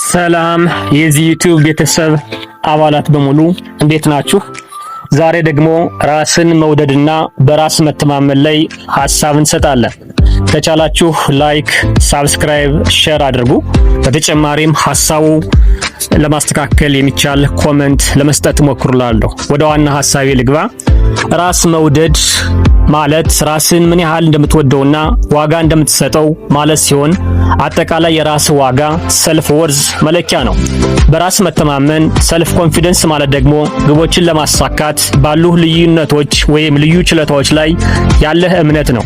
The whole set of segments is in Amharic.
ሰላም የዚህ ዩቲዩብ ቤተሰብ አባላት በሙሉ እንዴት ናችሁ? ዛሬ ደግሞ ራስን መውደድና በራስ መተማመን ላይ ሐሳብ እንሰጣለን። ከቻላችሁ ላይክ፣ ሳብስክራይብ፣ ሼር አድርጉ። በተጨማሪም ሐሳቡ ለማስተካከል የሚቻል ኮሜንት ለመስጠት ሞክሩላለሁ። ወደ ዋና ሐሳቤ ልግባ። ራስ መውደድ ማለት ራስን ምን ያህል እንደምትወደውና ዋጋ እንደምትሰጠው ማለት ሲሆን አጠቃላይ የራስ ዋጋ ሰልፍ ወርዝ መለኪያ ነው። በራስ መተማመን ሰልፍ ኮንፊደንስ ማለት ደግሞ ግቦችን ለማሳካት ባሉ ልዩነቶች ወይም ልዩ ችሎታዎች ላይ ያለህ እምነት ነው።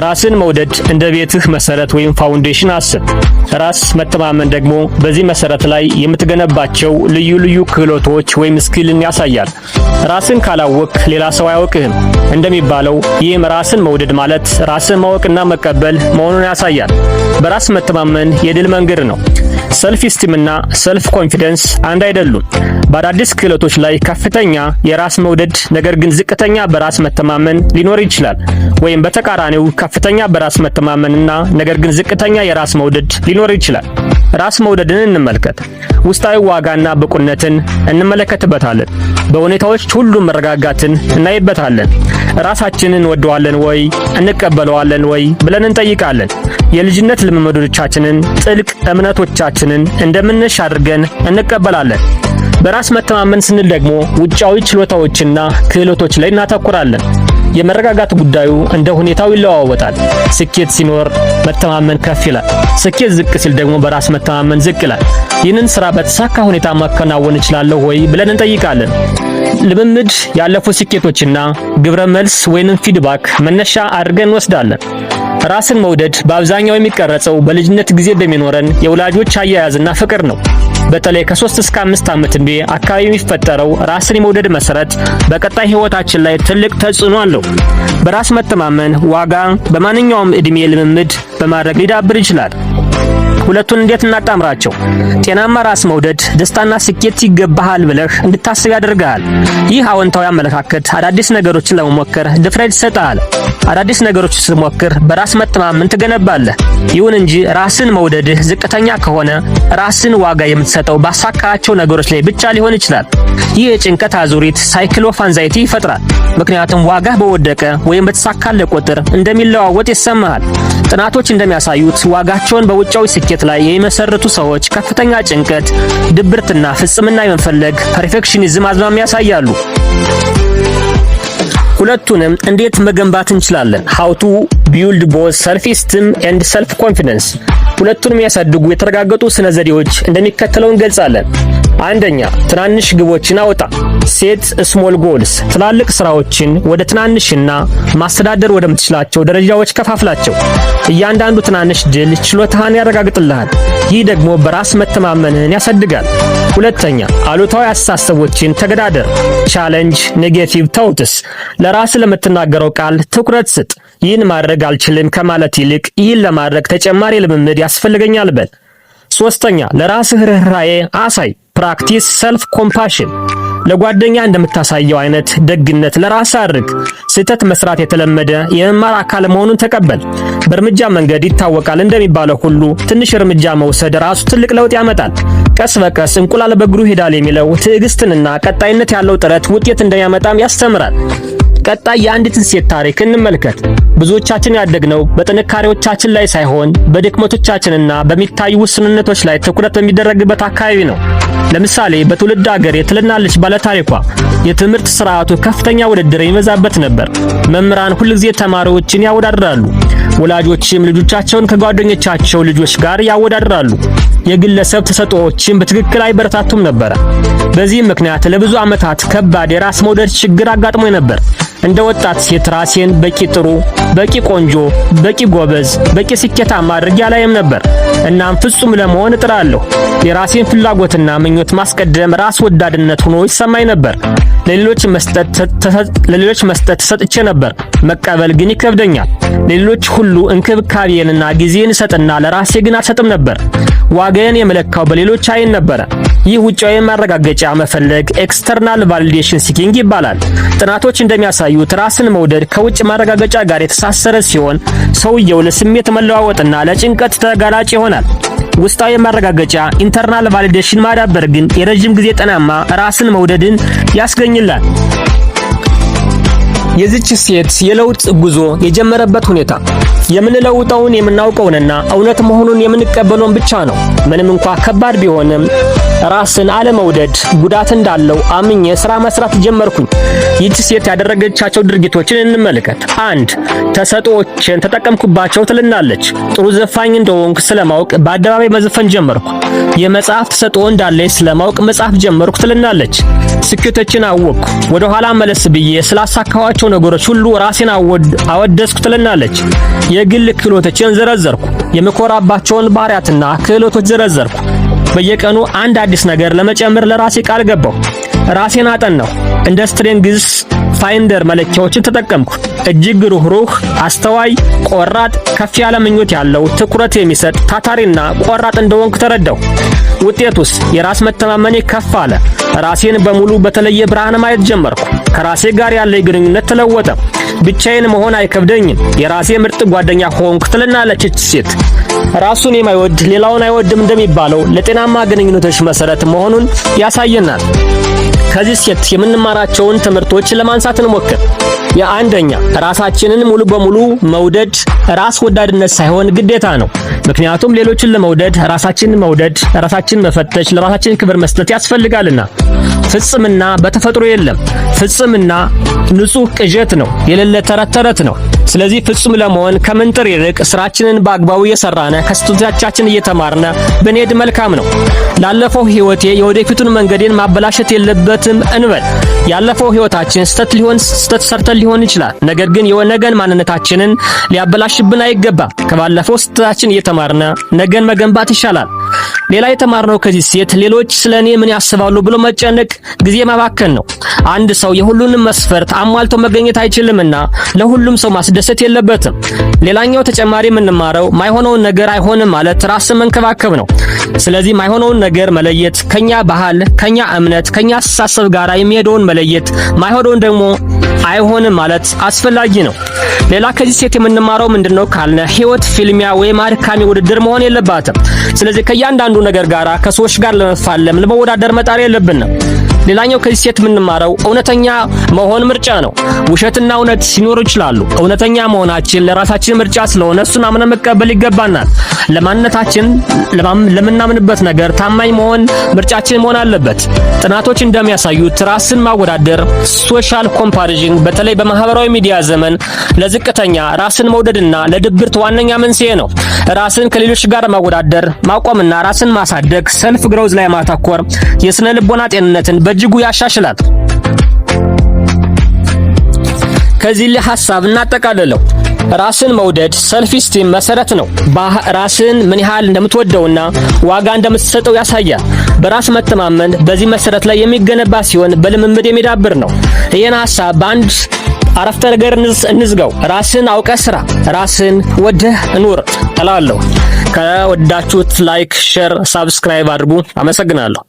ራስን መውደድ እንደ ቤትህ መሰረት ወይም ፋውንዴሽን አስብ። ራስ መተማመን ደግሞ በዚህ መሰረት ላይ የምትገነባቸው ልዩ ልዩ ክህሎቶች ወይም ስኪልን ያሳያል። ራስን ካላወቅ ሌላ ሰው አያውቅህም እንደሚባለው ይህም ራስን መውደድ ማለት ራስን ማወቅና መቀበል መሆኑን ያሳያል። በራስ መተማመን የድል መንገድ ነው። ሰልፍ ኢስቲም እና ሰልፍ ኮንፊደንስ አንድ አይደሉም። በአዳዲስ ክህሎቶች ላይ ከፍተኛ የራስ መውደድ ነገር ግን ዝቅተኛ በራስ መተማመን ሊኖር ይችላል። ወይም በተቃራኒው ከፍተኛ በራስ መተማመንና ነገር ግን ዝቅተኛ የራስ መውደድ ሊኖር ይችላል። ራስ መውደድን እንመልከት። ውስጣዊ ዋጋና ብቁነትን እንመለከትበታለን። በሁኔታዎች ሁሉ መረጋጋትን እናይበታለን። ራሳችንን እንወደዋለን ወይ እንቀበለዋለን ወይ ብለን እንጠይቃለን። የልጅነት ልምምዶቻችንን ጥልቅ እምነቶቻችንን እንደምንሽ አድርገን እንቀበላለን። በራስ መተማመን ስንል ደግሞ ውጫዊ ችሎታዎችና ክህሎቶች ላይ እናተኩራለን። የመረጋጋት ጉዳዩ እንደ ሁኔታው ይለዋወጣል። ስኬት ሲኖር መተማመን ከፍ ይላል። ስኬት ዝቅ ሲል ደግሞ በራስ መተማመን ዝቅ ይላል። ይህንን ስራ በተሳካ ሁኔታ ማከናወን እችላለሁ ወይ ብለን እንጠይቃለን። ልምምድ ያለፉ ስኬቶችና ግብረ መልስ ወይንም ፊድባክ መነሻ አድርገን እንወስዳለን። ራስን መውደድ በአብዛኛው የሚቀረጸው በልጅነት ጊዜ በሚኖረን የወላጆች አያያዝና ፍቅር ነው። በተለይ ከ3 እስከ 5 ዓመት ዕድሜ አካባቢ የሚፈጠረው ራስን የመውደድ መሰረት በቀጣይ ህይወታችን ላይ ትልቅ ተጽዕኖ አለው። በራስ መተማመን ዋጋ በማንኛውም ዕድሜ ልምምድ በማድረግ ሊዳብር ይችላል። ሁለቱን እንዴት እናጣምራቸው? ጤናማ ራስ መውደድ ደስታና ስኬት ይገባሃል ብለህ እንድታስብ ያደርጋል። ይህ አዎንታዊ አመለካከት አዳዲስ ነገሮችን ለመሞከር ድፍረት ይሰጣል። አዳዲስ ነገሮችን ስትሞክር በራስ መተማመን ትገነባለህ። ይሁን እንጂ ራስን መውደድህ ዝቅተኛ ከሆነ ራስን ዋጋ የምትሰጠው ባሳካቸው ነገሮች ላይ ብቻ ሊሆን ይችላል። ይህ የጭንቀት አዙሪት ሳይክል ኦፍ አንዛይቲ ይፈጥራል። ምክንያቱም ዋጋህ በወደቀ ወይም በተሳካለ ቁጥር እንደሚለዋወጥ ይሰማሃል። ጥናቶች እንደሚያሳዩት ዋጋቸውን በውጫዊ ስኬት ላይ የሚመሰርቱ ሰዎች ከፍተኛ ጭንቀት፣ ድብርትና ፍጽምና የመፈለግ ፐርፌክሽኒዝም አዝማሚያ ያሳያሉ። ሁለቱንም እንዴት መገንባት እንችላለን? How to build both self-esteem and self-confidence። ሁለቱንም ያሳድጉ የተረጋገጡ ስነ ዘዴዎች እንደሚከተለው እንገልጻለን። አንደኛ፣ ትናንሽ ግቦችን አውጣ። ሴት ስሞል ጎልስ። ትላልቅ ስራዎችን ወደ ትናንሽና ማስተዳደር ወደምትችላቸው ደረጃዎች ከፋፍላቸው። እያንዳንዱ ትናንሽ ድል ችሎታህን ያረጋግጥልሃል። ይህ ደግሞ በራስ መተማመንን ያሳድጋል። ሁለተኛ፣ አሉታዊ አስተሳሰቦችን ተገዳደር። ቻሌንጅ ኔጌቲቭ ታውትስ። ለራስ ለምትናገረው ቃል ትኩረት ስጥ። ይህን ማድረግ አልችልም ከማለት ይልቅ ይህን ለማድረግ ተጨማሪ ልምምድ ያስፈልገኛል በል። ሶስተኛ፣ ለራስህ ርህራሄ አሳይ። ፕራክቲስ ሰልፍ ኮምፓሽን። ለጓደኛ እንደምታሳየው አይነት ደግነት ለራስ አድርግ። ስህተት መስራት የተለመደ የመማር አካል መሆኑን ተቀበል። በእርምጃ መንገድ ይታወቃል እንደሚባለው ሁሉ ትንሽ እርምጃ መውሰድ ራሱ ትልቅ ለውጥ ያመጣል። ቀስ በቀስ እንቁላል በእግሩ ይሄዳል የሚለው ትዕግስትንና ቀጣይነት ያለው ጥረት ውጤት እንደሚያመጣም ያስተምራል። ቀጣይ የአንዲትን ሴት ታሪክ እንመልከት። ብዙዎቻችን ያደግነው በጥንካሬዎቻችን ላይ ሳይሆን በድክመቶቻችንና በሚታዩ ውስንነቶች ላይ ትኩረት በሚደረግበት አካባቢ ነው። ለምሳሌ በትውልድ ሀገር ትልናለች ባለታሪኳ የትምህርት ስርዓቱ ከፍተኛ ውድድር የሚበዛበት ነበር። መምህራን ሁልጊዜ ተማሪዎችን ያወዳድራሉ። ወላጆችም ልጆቻቸውን ከጓደኞቻቸው ልጆች ጋር ያወዳድራሉ። የግለሰብ ተሰጥኦዎችን በትክክል አይበረታቱም ነበር። በዚህም ምክንያት ለብዙ ዓመታት ከባድ የራስ መውደድ ችግር አጋጥሞኝ ነበር። እንደ ወጣት ሴት ራሴን በቂ ጥሩ፣ በቂ ቆንጆ፣ በቂ ጎበዝ፣ በቂ ስኬታማ አድርጌ አላየም ነበር። እናም ፍጹም ለመሆን እጥራለሁ። የራሴን ፍላጎትና ምኞት ማስቀደም ራስ ወዳድነት ሆኖ ይሰማኝ ነበር። ለሌሎች መስጠት ተሰጥቼ ነበር፣ መቀበል ግን ይከብደኛል። ለሌሎች ሁሉ እንክብካቤንና ጊዜን እሰጥና ለራሴ ግን አልሰጥም ነበር። ዋጋዬን የመለካው በሌሎች አይን ነበር። ይህ ውጫዊ ማረጋገጫ መፈለግ ኤክስተርናል ቫሊዴሽን ሲኪንግ ይባላል። ጥናቶች እንደሚያሳዩት ራስን መውደድ ከውጭ ማረጋገጫ ጋር የተሳሰረ ሲሆን ሰውየው ለስሜት መለዋወጥና ለጭንቀት ተጋላጭ ይሆናል። ውስጣዊ ማረጋገጫ ኢንተርናል ቫሊዴሽን ማዳበር ግን የረጅም ጊዜ ጤናማ ራስን መውደድን ያስገኝላል። የዚች ሴት የለውጥ ጉዞ የጀመረበት ሁኔታ የምንለውጠውን የምናውቀውንና እውነት መሆኑን የምንቀበለውን ብቻ ነው። ምንም እንኳን ከባድ ቢሆንም ራስን አለመውደድ ጉዳት እንዳለው አምኜ ስራ መስራት ጀመርኩኝ። ይህች ሴት ያደረገቻቸው ድርጊቶችን እንመልከት። 1. ተሰጥኦችን ተጠቀምኩባቸው ትልናለች። ጥሩ ዘፋኝ እንደሆንኩ ስለማውቅ በአደባባይ መዝፈን ጀመርኩ። የመጽሐፍ ተሰጥኦ እንዳለኝ ስለማውቅ መጽሐፍ ጀመርኩ ትልናለች። ስኬቶችን አወቅኩ። ወደ ኋላ መለስ ብዬ ስላሳካኋቸው ነገሮች ሁሉ ራሴን አወደስኩ ትልናለች። የግል ክህሎቶችን ዘረዘርኩ። የምኮራባቸውን ባህሪያትና ክህሎቶች ዘረዘርኩ። በየቀኑ አንድ አዲስ ነገር ለመጨመር ለራሴ ቃል ገባሁ። ራሴን አጠናሁ። እንደ ስትሬንግዝ ፋይንደር መለኪያዎችን ተጠቀምኩ። እጅግ ሩህሩህ፣ አስተዋይ፣ ቆራጥ፣ ከፍ ያለ ምኞት ያለው፣ ትኩረት የሚሰጥ፣ ታታሪና ቆራጥ እንደሆንኩ ተረዳሁ። ውጤቱስ የራስ መተማመኔ ከፍ አለ። ራሴን በሙሉ በተለየ ብርሃን ማየት ጀመርኩ። ከራሴ ጋር ያለኝ ግንኙነት ተለወጠ። ብቻዬን መሆን አይከብደኝም። የራሴ ምርጥ ጓደኛ ሆንኩ ትልናለች ሴት። ራሱን የማይወድ ሌላውን አይወድም እንደሚባለው ለጤናማ ግንኙነቶች መሰረት መሆኑን ያሳየናል። ከዚህ ሴት የምንማራቸውን ትምህርቶች ለማንሳት እንሞክር። የአንደኛ ራሳችንን ሙሉ በሙሉ መውደድ ራስ ወዳድነት ሳይሆን ግዴታ ነው። ምክንያቱም ሌሎችን ለመውደድ ራሳችንን መውደድ፣ ራሳችንን መፈተሽ፣ ለራሳችን ክብር መስጠት ያስፈልጋልና። ፍጽምና በተፈጥሮ የለም። ፍጽምና ንጹህ ቅዠት ነው፣ የሌለ ተረት ነው። ስለዚህ ፍጹም ለመሆን ከምንጥር ይልቅ ስራችንን በአግባቡ እየሰራን ከስህተቶቻችን እየተማርነ ብንሄድ መልካም ነው። ላለፈው ህይወቴ የወደፊቱን መንገዴን ማበላሸት የለበትም እንበል። ያለፈው ህይወታችን ስህተት ሰርተን ሊሆን ይችላል። ነገር ግን የነገን ማንነታችንን ሊያበላሽብን አይገባም። ከባለፈው ስህተታችን እየተማርነ ነገን መገንባት ይሻላል። ሌላ የተማርነው ከዚህ ሴት ሌሎች ስለኔ ምን ያስባሉ ብሎ መጨነቅ ጊዜ ማባከን ነው። አንድ ሰው የሁሉንም መስፈርት አሟልቶ መገኘት አይችልምና ለሁሉም ሰው ማስደሰት የለበትም። ሌላኛው ተጨማሪ የምንማረው ማይሆነውን ነገር አይሆንም ማለት ራስን መንከባከብ ነው። ስለዚህ ማይሆነውን ነገር መለየት፣ ከኛ ባህል፣ ከኛ እምነት፣ ከኛ አስተሳሰብ ጋር የሚሄደውን መለየት፣ ማይሆነውን ደግሞ አይሆንም ማለት አስፈላጊ ነው። ሌላ ከዚህ ሴት የምንማረው ምንድነው ካልነ ህይወት ፊልሚያ ወይም አድካሚ ውድድር መሆን የለባትም። ስለዚህ ከእያንዳንዱ ነገር ጋር ከሰዎች ጋር ለመፋለም ለመወዳደር መጣር የለብንም። ሌላኛው ከዚህ ሴት የምንማረው እውነተኛ መሆን ምርጫ ነው። ውሸትና እውነት ሲኖሩ ይችላሉ። እውነተኛ መሆናችን ለራሳችን ምርጫ ስለሆነ እሱን አምነን መቀበል ይገባናል። ለማንነታችን ለምናምንበት ነገር ታማኝ መሆን ምርጫችን መሆን አለበት። ጥናቶች እንደሚያሳዩት ራስን ማወዳደር ሶሻል ኮምፓሪዥን በተለይ በማህበራዊ ሚዲያ ዘመን ለዝቅተኛ ራስን መውደድና ለድብርት ዋነኛ መንስኤ ነው። ራስን ከሌሎች ጋር ማወዳደር ማቆምና ራስን ማሳደግ ሰልፍ ግሮዝ ላይ ማተኮር የስነ ልቦና ጤንነትን በእጅጉ ያሻሽላል። ከዚህ ለሐሳብ እናጠቃልለው። ራስን መውደድ ሰልፍ ስቲም መሰረት ነው። ራስን ምን ያህል እንደምትወደውና ዋጋ እንደምትሰጠው ያሳያል። በራስ መተማመን በዚህ መሰረት ላይ የሚገነባ ሲሆን በልምምድ የሚዳብር ነው። ይህን ሐሳብ በአንድ አረፍተ ነገር እንዝጋው። ራስን አውቀህ ስራ፣ ራስን ወደህ ኑር እላለሁ። ከወዳችሁት ላይክ፣ ሼር፣ ሳብስክራይብ አድርጉ። አመሰግናለሁ።